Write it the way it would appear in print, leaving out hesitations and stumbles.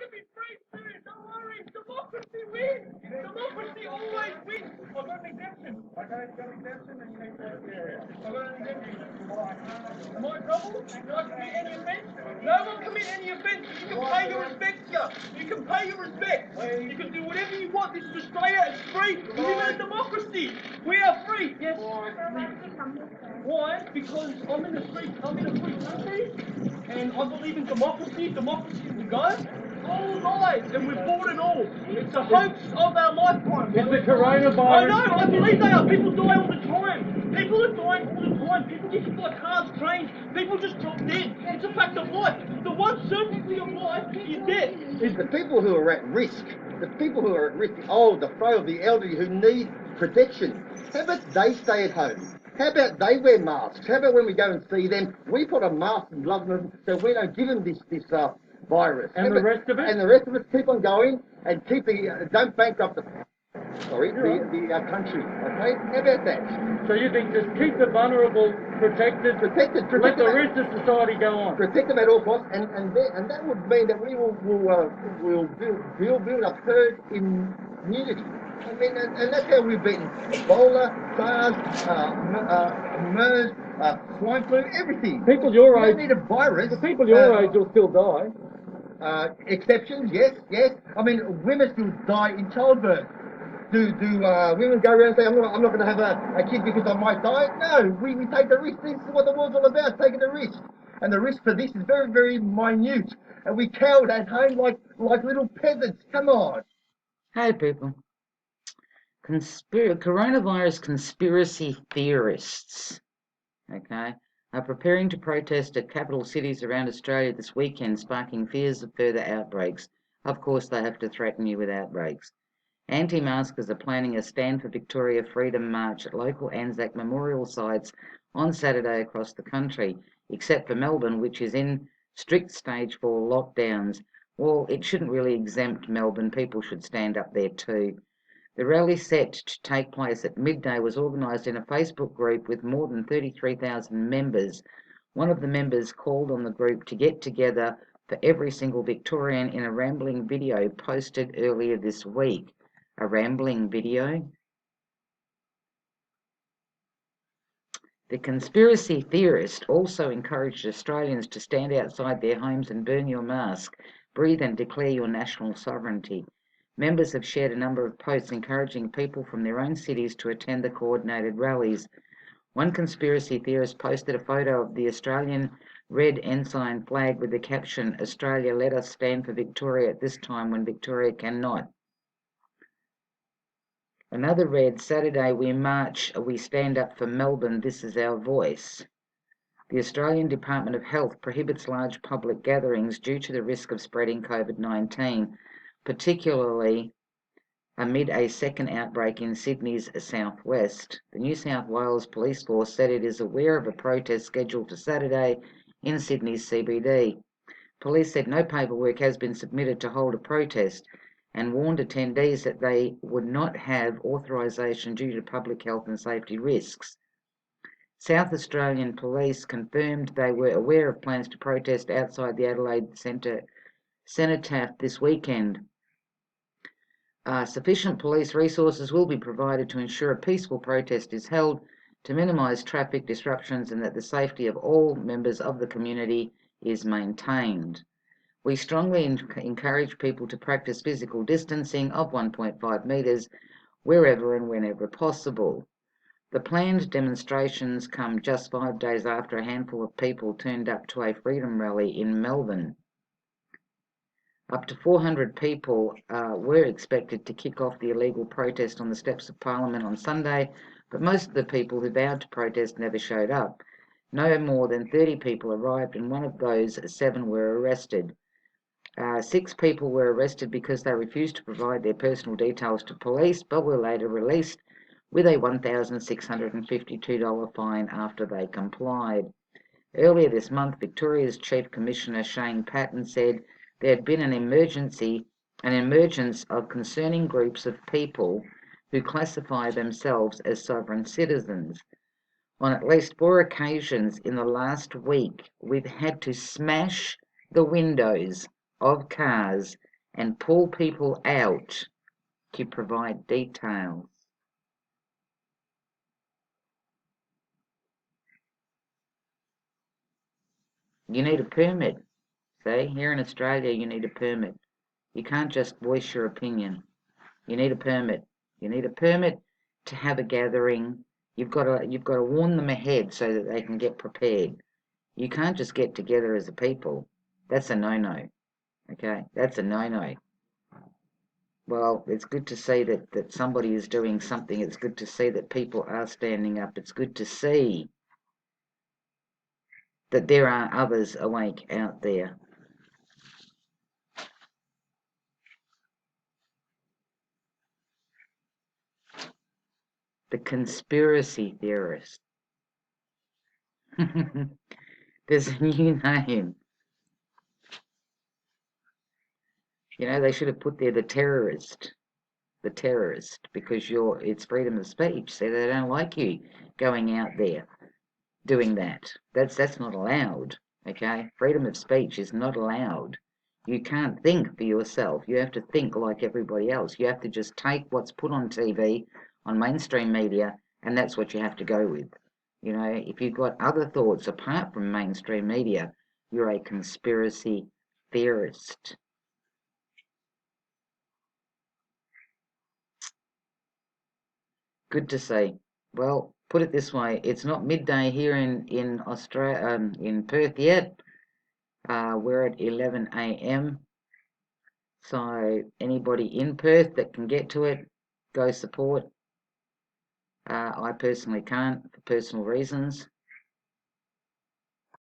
to be free soon. Don't worry. Democracy wins. Democracy always wins. I've got an exemption. Okay, you got an exemption? Yeah. I've got an exemption. Why? Am I in trouble? Did I commit any offence? No one commit any offence. You can pay your respects here. You can pay your respects. You can do whatever you want. This is Australia. It's free. We live in a democracy. We are free. Yes. Why? Because I'm in a free country, and I believe in democracy. Democracy will go. All lies, and we've bought it all. It's a hoax of our lifetime. It's the coronavirus. I know. I believe they are. People die all the time. People are dying all the time. People get hit by cars, trains. People just drop dead. It's a fact of life. The one certainty of life is death. It's the people who are at risk. The people who are at risk, the old, the frail, the elderly who need protection. How about they stay at home? How about they wear masks? How about when we go and see them, we put a mask and gloves on them so we don't give them this virus. And the rest of it? And the rest of us keep on going and keep don't bankrupt the country. Okay? How about that? So you think just keep the vulnerable protected, let the rest of society go on? Protect them at all costs, and that would mean that we will build up herd immunity. I mean, and that's how we've beaten Ebola, SARS, MERS, swine flu, everything. People your age, don't need a virus. The people your age will still die. Exceptions, yes. I mean, women still die in childbirth. Do women go around and say, I'm not going to have a kid because I might die? No, we take the risk. This is what the world's all about, taking the risk. And the risk for this is very, very minute. And we cowered at home like little peasants. Come on. Hey, people. Coronavirus conspiracy theorists, okay, are preparing to protest at capital cities around Australia this weekend, sparking fears of further outbreaks. Of course, they have to threaten you with outbreaks. Anti-maskers are planning a Stand for Victoria Freedom March at local Anzac memorial sites on Saturday across the country, except for Melbourne, which is in strict stage 4 lockdowns. Well, it shouldn't really exempt Melbourne. People should stand up there too. The rally set to take place at midday was organised in a Facebook group with more than 33,000 members. One of the members called on the group to get together for every single Victorian in a rambling video posted earlier this week. A rambling video? The conspiracy theorist also encouraged Australians to stand outside their homes and burn your mask, breathe and declare your national sovereignty. Members have shared a number of posts encouraging people from their own cities to attend the coordinated rallies. One conspiracy theorist posted a photo of the Australian red ensign flag with the caption, "Australia, let us stand for Victoria at this time when Victoria cannot." Another read, "Saturday we march, we stand up for Melbourne, this is our voice." The Australian Department of Health prohibits large public gatherings due to the risk of spreading COVID-19, particularly amid a second outbreak in Sydney's southwest. The New South Wales Police Force said it is aware of a protest scheduled for Saturday in Sydney's CBD. Police said no paperwork has been submitted to hold a protest and warned attendees that they would not have authorisation due to public health and safety risks. South Australian Police confirmed they were aware of plans to protest outside the Adelaide Cenotaph this weekend. Sufficient police resources will be provided to ensure a peaceful protest is held to minimise traffic disruptions and that the safety of all members of the community is maintained. We strongly encourage people to practice physical distancing of 1.5 metres wherever and whenever possible. The planned demonstrations come just 5 days after a handful of people turned up to a freedom rally in Melbourne. Up to 400 people were expected to kick off the illegal protest on the steps of Parliament on Sunday, but most of the people who vowed to protest never showed up. No more than 30 people arrived, and one of those 7 were arrested. 6 people were arrested because they refused to provide their personal details to police, but were later released with a $1,652 fine after they complied. Earlier this month, Victoria's Chief Commissioner Shane Patton said there had been an emergence of concerning groups of people who classify themselves as sovereign citizens. On at least 4 occasions in the last week, we've had to smash the windows of cars and pull people out to provide details. You need a permit. See, here in Australia, you need a permit. You can't just voice your opinion. You need a permit. You need a permit to have a gathering. You've got to warn them ahead so that they can get prepared. You can't just get together as a people. That's a no-no. Okay, that's a no-no. Well, it's good to see that somebody is doing something. It's good to see that people are standing up. It's good to see that there are others awake out there. The conspiracy theorists. There's a new name. You know, they should have put there the terrorist, because it's freedom of speech. So they don't like you going out there doing that. That's not allowed. Okay, freedom of speech is not allowed. You can't think for yourself. You have to think like everybody else. You have to just take what's put on TV, on mainstream media, and that's what you have to go with. You know, if you've got other thoughts apart from mainstream media, you're a conspiracy theorist. Good to see. Well, put it this way, it's not midday here in Australia, in Perth yet. We're at 11 a.m. So anybody in Perth that can get to it, go support. I personally can't for personal reasons.